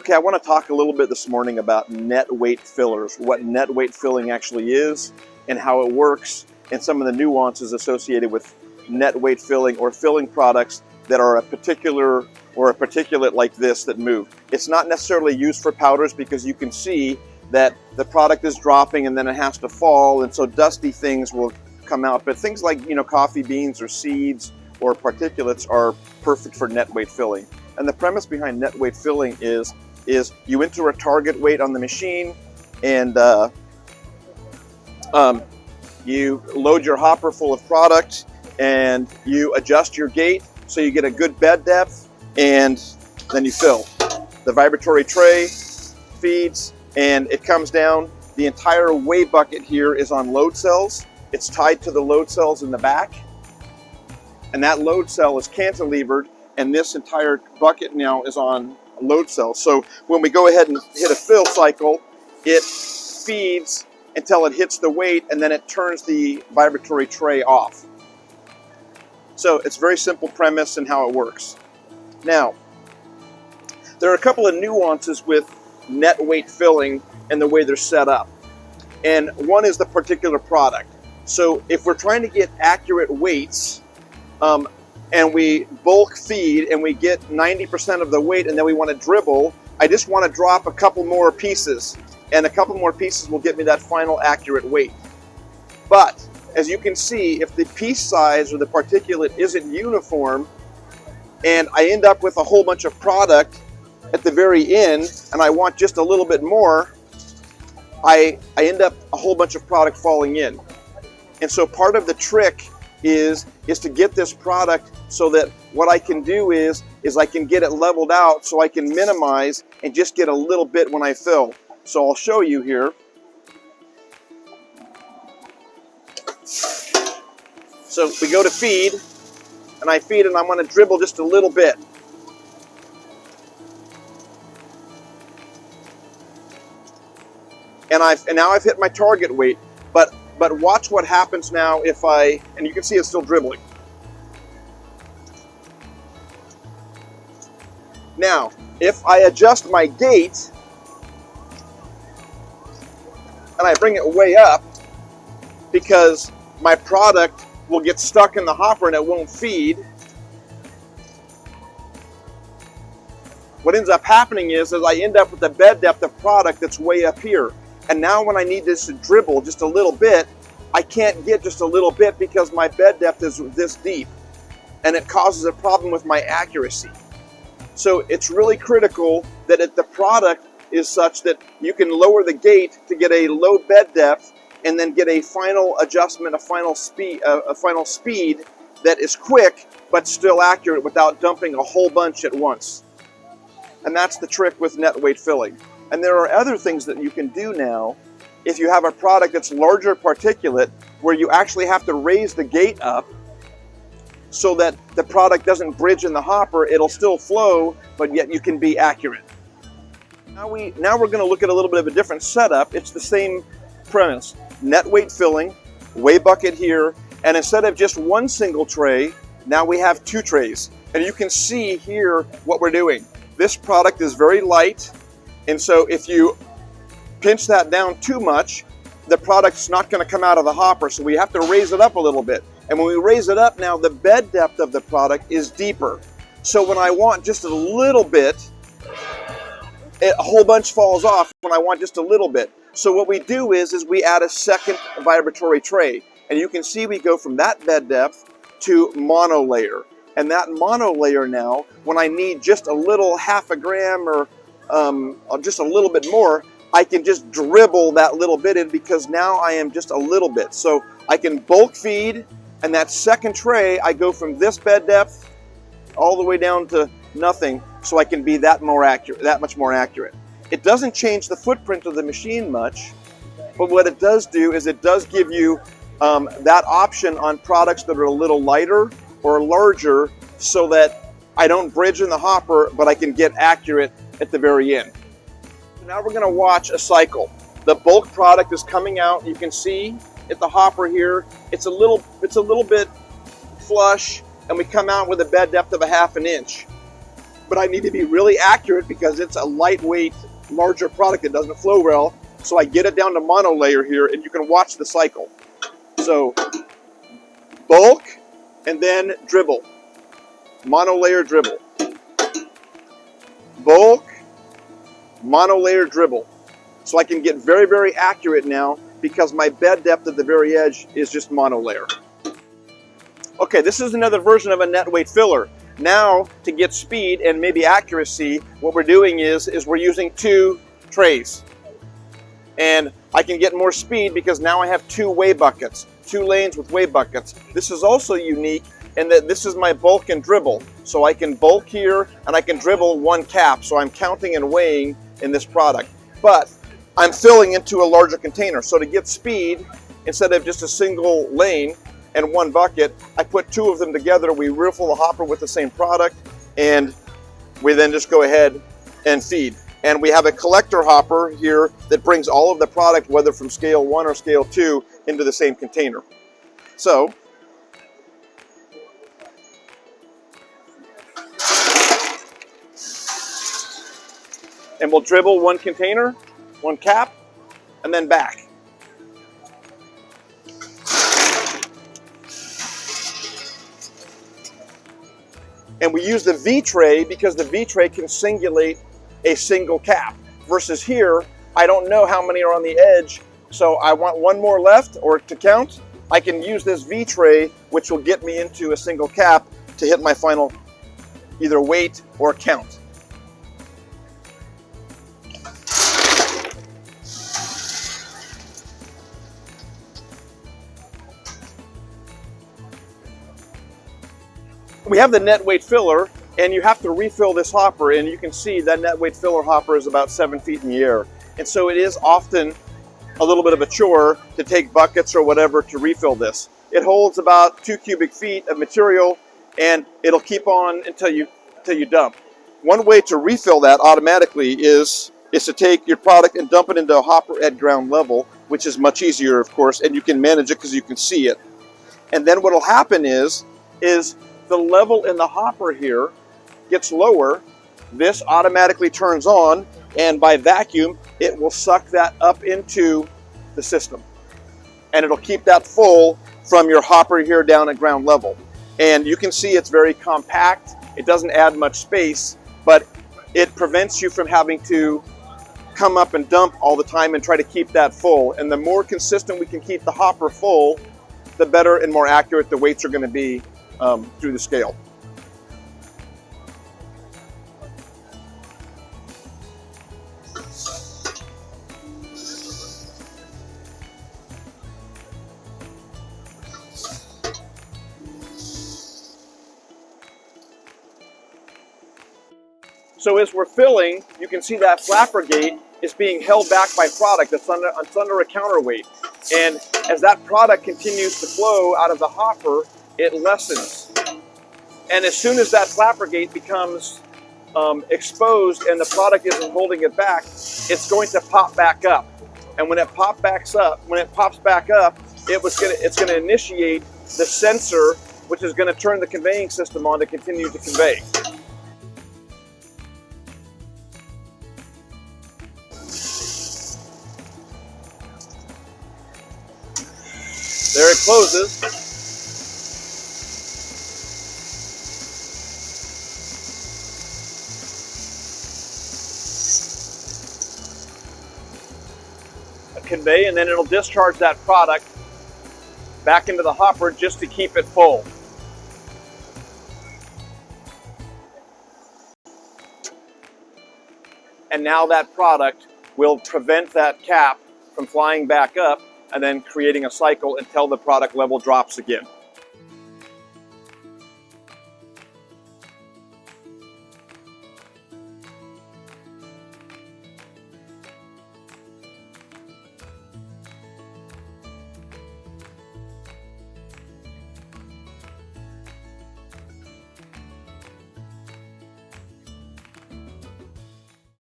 Okay, I want to talk a little bit this morning about net weight fillers, what net weight filling actually is and how it works, and some of the nuances associated with net weight filling or filling products that are a particular or a particulate like this that move. It's not necessarily used for powders because you can see that the product is dropping and then it has to fall, and so dusty things will come out. But things like, coffee beans or seeds or particulates are perfect for net weight filling. And the premise behind net weight filling is you enter a target weight on the machine, and you load your hopper full of product, and you adjust your gate so you get a good bed depth, and then you fill. The vibratory tray feeds, and it comes down. The entire weigh bucket here is on load cells. It's tied to the load cells in the back, and that load cell is cantilevered, and this entire bucket now is on load cells. So when we go ahead and hit a fill cycle, it feeds until it hits the weight, and then it turns the vibratory tray off. So it's a very simple premise and how it works. Now, there are a couple of nuances with net weight filling and the way they're set up. And one is the particular product. So if we're trying to get accurate weights, and we bulk feed and we get 90% of the weight, and then we want to dribble, I just want to drop a couple more pieces, and a couple more pieces will get me that final accurate weight. But as you can see, if the piece size or the particulate isn't uniform, and I end up with a whole bunch of product at the very end, and I want just a little bit more, I end up a whole bunch of product falling in. And so part of the trick is to get this product so that what I can do is I can get it leveled out so I can minimize and just get a little bit when I fill. So I'll show you here. So we go to feed, and I feed, and I'm going to dribble just a little bit. And now I've hit my target weight, but watch what happens now if and you can see it's still dribbling. Now, if I adjust my gate and I bring it way up, because my product will get stuck in the hopper and it won't feed, what ends up happening is I end up with a bed depth of product that's way up here. And now when I need this to dribble just a little bit, I can't get just a little bit because my bed depth is this deep, and it causes a problem with my accuracy. So it's really critical that the product is such that you can lower the gate to get a low bed depth and then get a final adjustment, a final speed that is quick but still accurate without dumping a whole bunch at once. And that's the trick with net weight filling. And there are other things that you can do now if you have a product that's larger particulate, where you actually have to raise the gate up so that the product doesn't bridge in the hopper. It'll still flow, but yet you can be accurate. Now we're going to look at a little bit of a different setup. It's the same premise. Net weight filling, weigh bucket here, and instead of just one single tray, now we have two trays. And you can see here what we're doing. This product is very light, and so if you pinch that down too much, the product's not going to come out of the hopper, so we have to raise it up a little bit. And when we raise it up now, the bed depth of the product is deeper. So when I want just a little bit, a whole bunch falls off when I want just a little bit. So what we do is we add a second vibratory tray. And you can see we go from that bed depth to mono layer. And that mono layer now, when I need just a little, half a gram or just a little bit more, I can just dribble that little bit in, because now I am just a little bit. So I can bulk feed, and that second tray, I go from this bed depth all the way down to nothing, so I can be that much more accurate. It doesn't change the footprint of the machine much, but what it does do is it does give you that option on products that are a little lighter or larger, so that I don't bridge in the hopper, but I can get accurate at the very end. So now we're going to watch a cycle. The bulk product is coming out. You can see at the hopper here, it's a little bit flush, and we come out with a bed depth of a ½ inch. but I need to be really accurate because it's a lightweight, larger product that doesn't flow well. So I get it down to monolayer here, and you can watch the cycle. So bulk, and then dribble. Monolayer dribble. Bulk, monolayer dribble. So I can get very, very accurate now because my bed depth at the very edge is just monolayer. Okay, this is another version of a net weight filler. Now, to get speed and maybe accuracy, what we're doing is we're using 2 trays. And I can get more speed because now I have 2 weigh buckets, 2 lanes with weigh buckets. This is also unique in that this is my bulk and dribble. So I can bulk here and I can dribble 1 cap. So I'm counting and weighing in this product. But I'm filling into a larger container. So to get speed, instead of just a single lane and 1 bucket, I put 2 of them together. We refill the hopper with the same product, and we then just go ahead and feed. And we have a collector hopper here that brings all of the product, whether from scale 1 or scale 2, into the same container. So, and we'll dribble 1 container, 1 cap, and then back. And we use the V tray because the V tray can singulate a single cap. Versus here, I don't know how many are on the edge, so I want 1 more left or to count. I can use this V tray, which will get me into a single cap to hit my final either weight or count. We have the net weight filler, and you have to refill this hopper, and you can see that net weight filler hopper is about 7 feet in the air. And so it is often a little bit of a chore to take buckets or whatever to refill this. It holds about 2 cubic feet of material, and it'll keep on until you dump. One way to refill that automatically is to take your product and dump it into a hopper at ground level, which is much easier, of course, and you can manage it because you can see it. And then what will happen is the level in the hopper here gets lower. This automatically turns on, and by vacuum, it will suck that up into the system. And it'll keep that full from your hopper here down at ground level. And you can see it's very compact. It doesn't add much space, but it prevents you from having to come up and dump all the time and try to keep that full. And the more consistent we can keep the hopper full, the better and more accurate the weights are going to be through the scale. So as we're filling, you can see that flapper gate is being held back by product that's under a counterweight. And as that product continues to flow out of the hopper, it lessens. And as soon as that flapper gate becomes exposed and the product isn't holding it back, it's going to pop back up. And when it pops back up, it's going to initiate the sensor, which is going to turn the conveying system on to continue to convey. There it closes. Convey, and then it'll discharge that product back into the hopper just to keep it full. And now that product will prevent that cap from flying back up and then creating a cycle until the product level drops again.